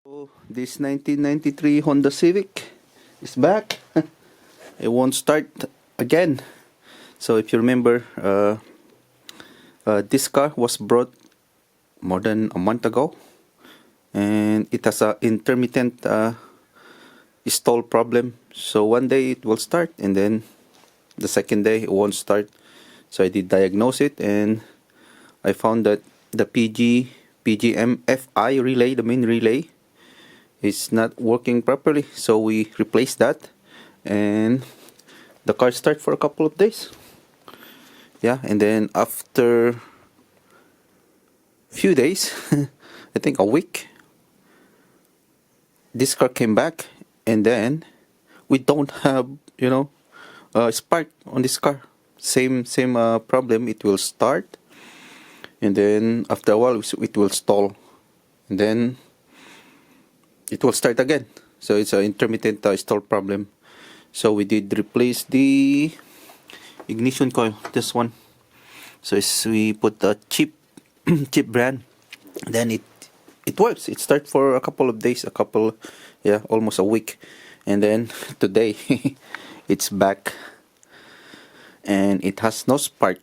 So this 1993 Honda Civic is back. It won't start again. So if you remember, this car was brought more than a month ago, and it has a intermittent stall problem. So one day it will start, and then the second day it won't start. So I did diagnose it, and I found that the PGM FI relay, the main relay, is not working properly. So we replaced that, and the car started for a couple of days. Yeah, and then after few days, I think a week, this car came back, and then we don't have spark on this car. Same problem. It will start, and then after a while it will stall, and then it will start again. So it's an intermittent stall problem. So we did replace the ignition coil, this one. So we put a cheap cheap brand, then it works. It starts for a couple of days, almost a week, and then today it's back, and it has no spark,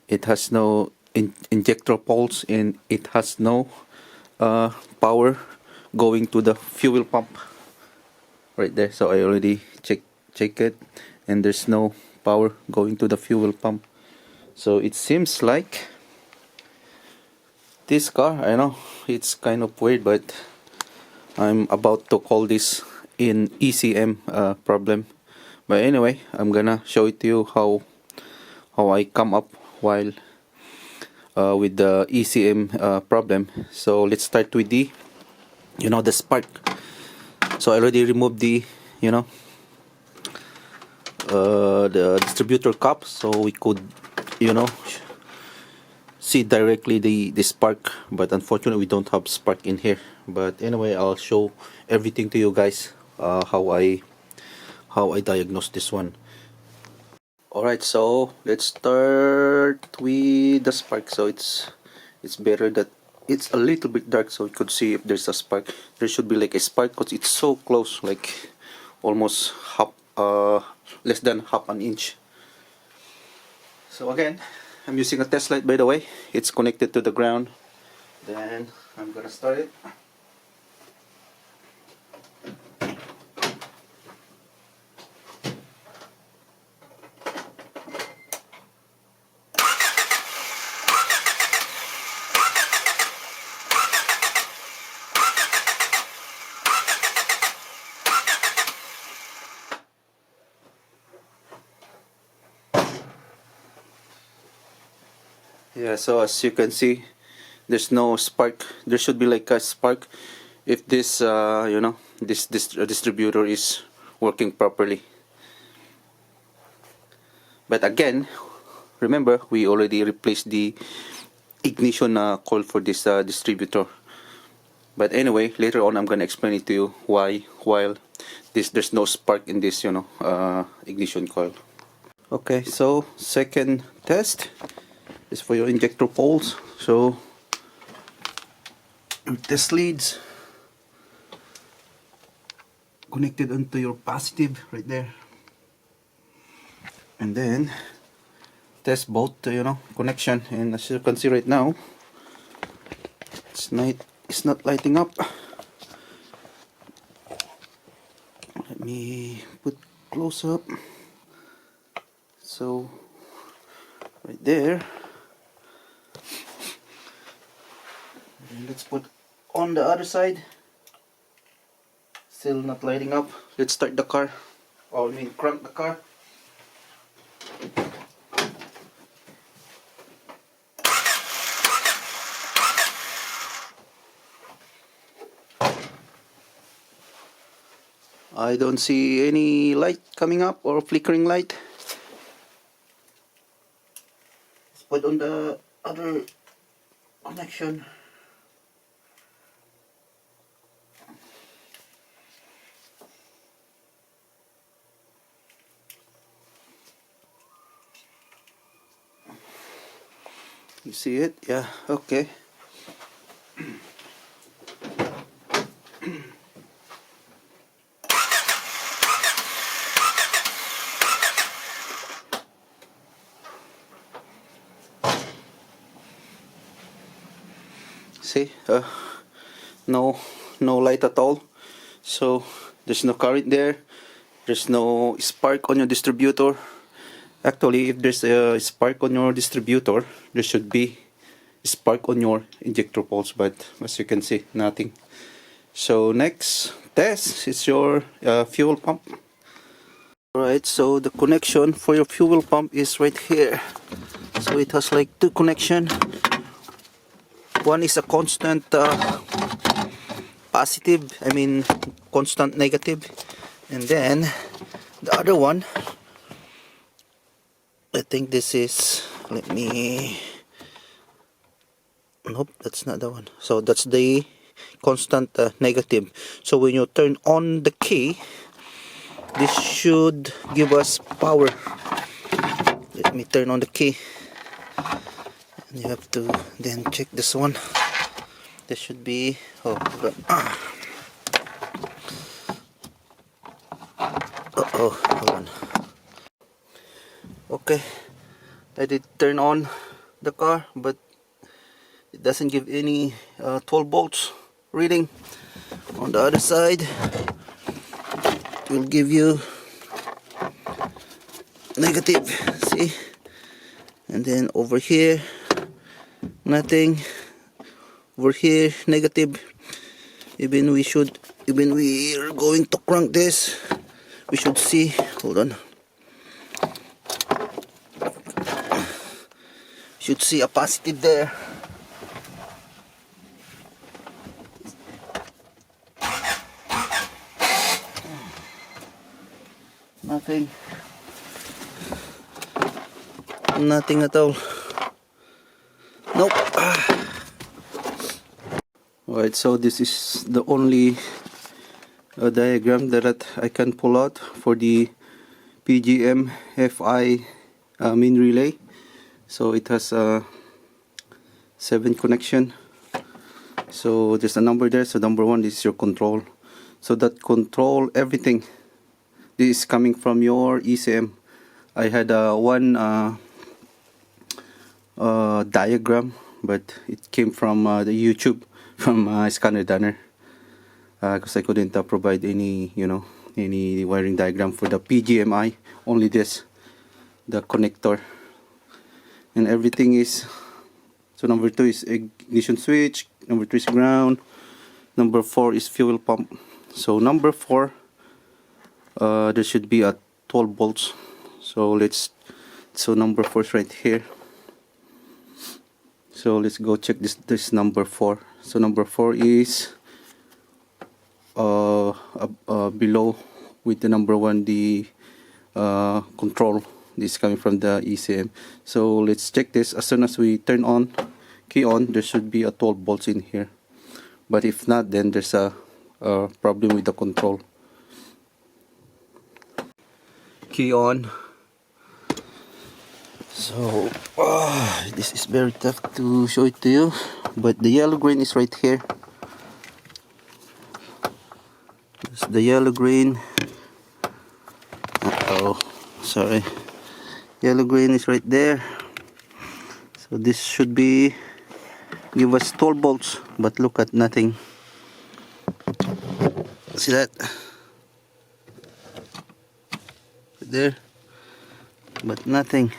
it has no injector pulse, and it has no power going to the fuel pump right there. So I already check it, and there's no power going to the fuel pump. So it seems like this car, I know it's kind of weird, but I'm about to call this in ECM problem. But anyway, I'm gonna show it to you how I come up while with the ECM problem. So let's start with the the spark. So I already removed the the distributor cap, so we could see directly the spark, but unfortunately we don't have spark in here. But anyway, I'll show everything to you guys, how I diagnose this one. Alright, so let's start with the spark. So it's better that it's a little bit dark, so you could see if there's a spark. There should be like a spark because it's so close, like almost less than half an inch. So again, I'm using a test light, by the way. It's connected to the ground. Then I'm gonna start it. Yeah, so as you can see, there's no spark. There should be like a spark if this this distributor is working properly. But again, remember, we already replaced the ignition coil for this distributor. But anyway, later on I'm gonna explain it to you why while there's no spark in this ignition coil. Okay, so second test is for your injector poles. So your test leads connected onto your positive right there, and then test both connection. And as you can see right now, it's not lighting up. Let me put close up. So right there. And let's put on the other side. Still not lighting up. Let's start the car. Or I mean crank the car. I don't see any light coming up or flickering light. Let's put on the other connection. You see it? Yeah, okay. see, no light at all. So there's no current there. There's no spark on your distributor. Actually, if there's a spark on your distributor, there should be a spark on your injector pulse, but as you can see, nothing. So next test is your fuel pump. Alright, so the connection for your fuel pump is right here. So it has like two connections. One is a constant positive, constant negative, and then the other one, I think this is, nope, that's not the one. So that's the constant negative. So when you turn on the key, this should give us power. Let me turn on the key. And you have to then check this one. This should be, oh, hold on. Okay, I did turn on the car, but it doesn't give any 12 volts reading. On the other side, it will give you negative, see? And then over here, nothing. Over here, negative. Even we are going to crank this, we should see, hold on. Should see a positive there. Nothing at all. Nope. Alright, so this is the only diagram that I can pull out for the PGM FI main relay. So it has 7 connection. So there's a number there. So number 1 is your control. So that control everything. This is coming from your ECm. I had one diagram, but it came from the YouTube from Scanner Danner, because I couldn't provide any any wiring diagram for the PGMI. Only this, the connector, and everything is. So number 2 is ignition switch. Number 3 is ground. Number 4 is fuel pump. So number 4, there should be a 12 volts. So number 4 is right here. So let's go check this number 4. So number 4 is below with the number 1, the control. This is coming from the ECm. So let's check this. As soon as we turn on, key on, there should be a 12 volts in here. But if not, then there's a problem with the control. Key on. So this is very tough to show it to you, but the yellow green is right here. This is the yellow green. Sorry, yellow green is right there. So this should be give us 12 volts, but look at nothing. See that there, but nothing.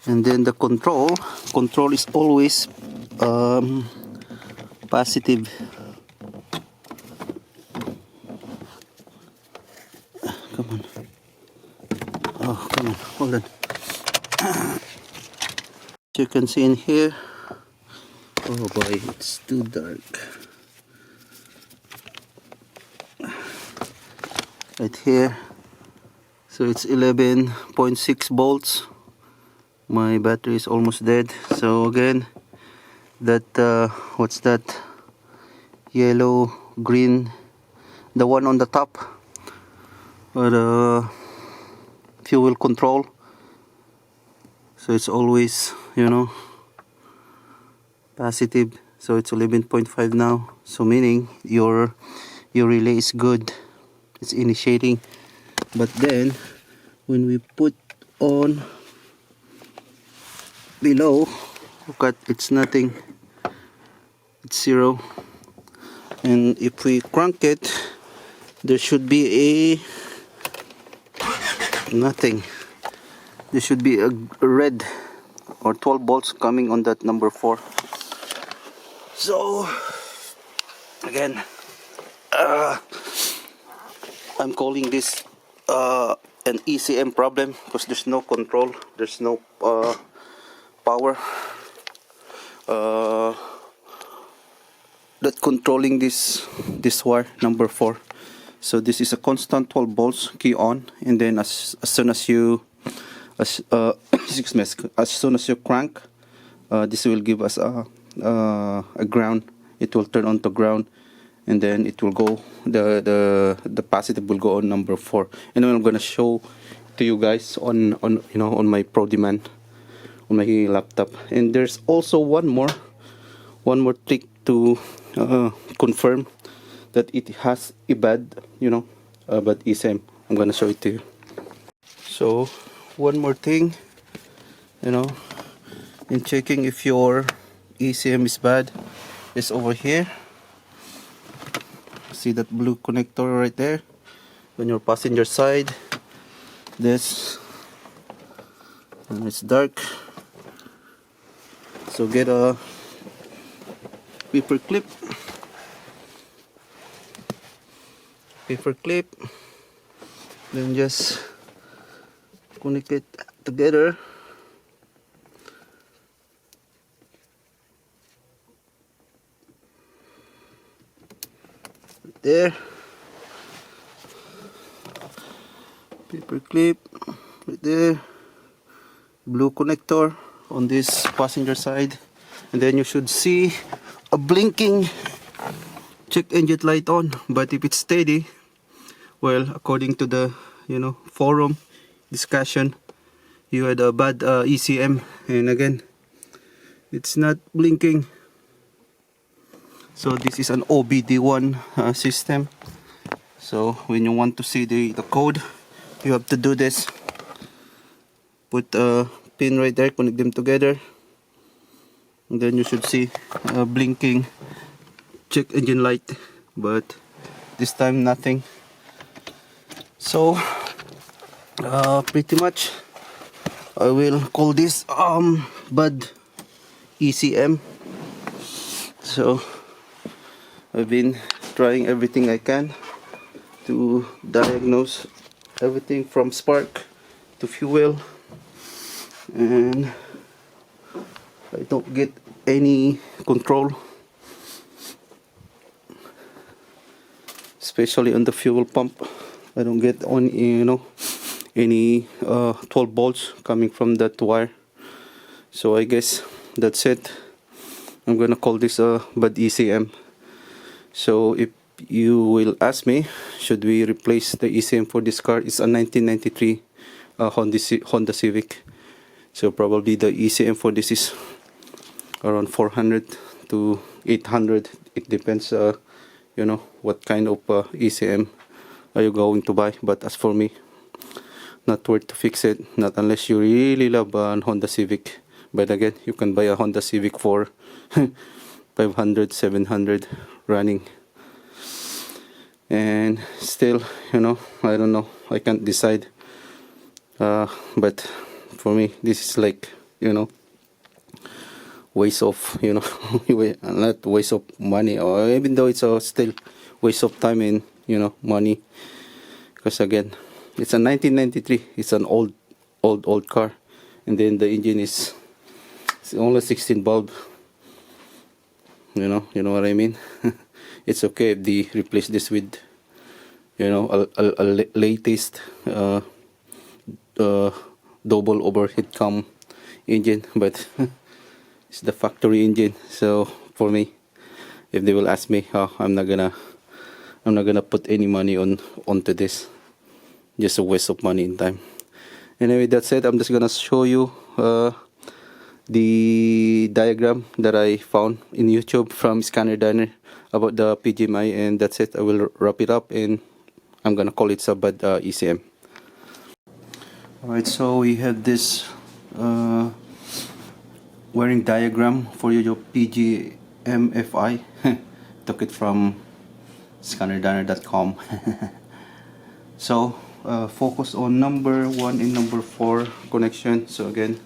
And then the control is always positive. Come on. Oh, come on, hold on. You can see in here. Oh boy, it's too dark. Right here. So it's 11.6 volts. My battery is almost dead. So again, that what's that? Yellow, green, the one on the top, or the fuel control. So it's always, positive. So it's 11.5 now. So meaning your relay is good. It's initiating. But then when we put on below, look at, it's nothing, it's 0. And if we crank it, there should be nothing. There should be a red or 12 volts coming on that number 4. So again, I'm calling this an ECM problem because there's no control, there's no power that controlling this wire number 4. So this is a constant 12 volts key on, and then as soon as you as soon as you crank, this will give us a ground. It will turn on to ground, and then it will go, the positive will go on number 4. And then I'm gonna show to you guys on my Pro Demand on my laptop. And there's also one more trick to confirm that it has a bad ECM. I'm gonna show it to you. So one more thing, in checking if your ECM is bad, is over here. See that blue connector right there on your passenger side. This, and it's dark, so get a paper clip, then just connect it together. Right there, paper clip right there, blue connector on this passenger side, and then you should see a blinking check engine light on. But if it's steady, well, according to the forum discussion, you had a bad ECM. And again, it's not blinking. So this is an OBD1 system. So when you want to see the code, you have to do this. Put a pin right there, connect them together, and then you should see a blinking check engine light. But this time nothing. So pretty much I will call this bad ECM. So I've been trying everything I can to diagnose everything from spark to fuel, and I don't get any control, especially on the fuel pump. I don't get on any 12 volts coming from that wire. So I guess that's it. I'm gonna call this a bad ECM. So if you will ask me, should we replace the ECM for this car? It's a 1993 Honda Civic. So probably the ECM for this is around 400 to 800. It depends, what kind of ECM are you going to buy. But as for me, not worth to fix it, not unless you really love a Honda Civic. But again, you can buy a Honda Civic for 500, 700 running, and still, I don't know, I can't decide. But for me, this is like, waste of, not waste of money, or even though it's still waste of time and money, because again, it's a 1993, it's an old car, and then the engine is only 16 bulb. You know what I mean. It's okay if they replace this with a latest double overhead cam engine, but it's the factory engine. So for me, if they will ask me, I'm not gonna put any money onto this. Just a waste of money and time. Anyway, that's it. I'm just gonna show you the diagram that I found in YouTube from Scanner Diner about the PGMI, and that's it. I will wrap it up, and I'm gonna call it a bad ECM. Alright, so we have this wiring diagram for your PGMFI. Took it from scannerdiner.com. So focus on number 1 and number 4 connection. So again,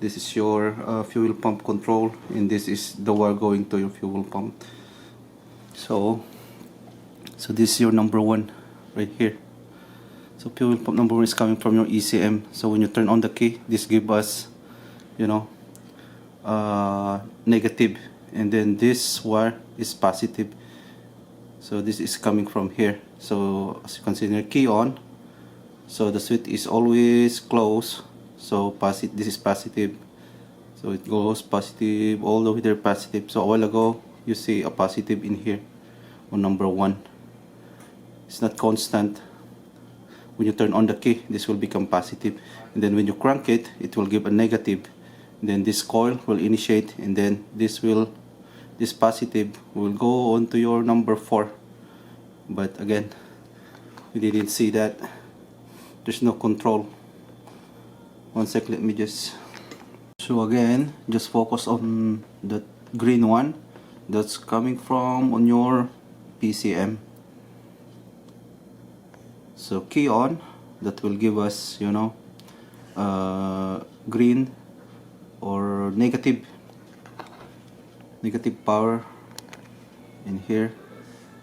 this is your fuel pump control, and this is the wire going to your fuel pump. So this is your number 1 right here. So fuel pump number 1 is coming from your ECm. So when you turn on the key, this gives us, you know, negative, and then this wire is positive. So this is coming from here. So as you can see, your key on, so the switch is always closed. So positive, this is positive, so it goes positive all the way there, positive. So a while ago you see a positive in here on number 1. It's not constant. When you turn on the key, this will become positive, and then when you crank it, it will give a negative. Then this coil will initiate, and then this positive will go on to your number 4. But again, we didn't see that. There's no control. One sec, let me just. So again, just focus on the green one that's coming from on your PCM. So key on, that will give us, you know, green or negative power in here,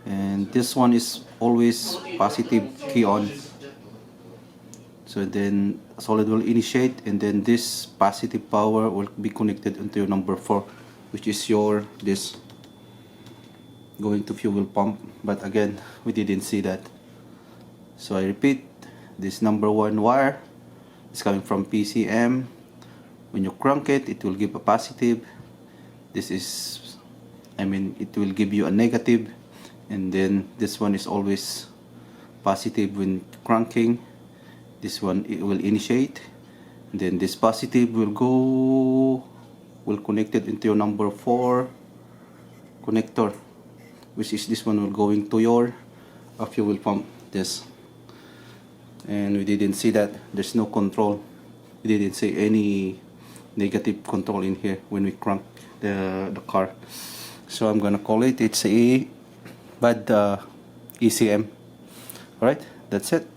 and this one is always positive, key on. So then solid will initiate, and then this positive power will be connected into your number 4, which is your this going to fuel pump. But again, we didn't see that. So I repeat, this number 1 wire is coming from PCM. When you crank it, it will give a positive. This is, it will give you a negative, and then this one is always positive when cranking. This one, it will initiate, and then this positive will connect it into your number 4 connector, which is this one will go into your fuel pump. This, and we didn't see that. There's no control. We didn't see any negative control in here when we crank the car. So I'm gonna call it, it's a bad ECM. Alright, that's it.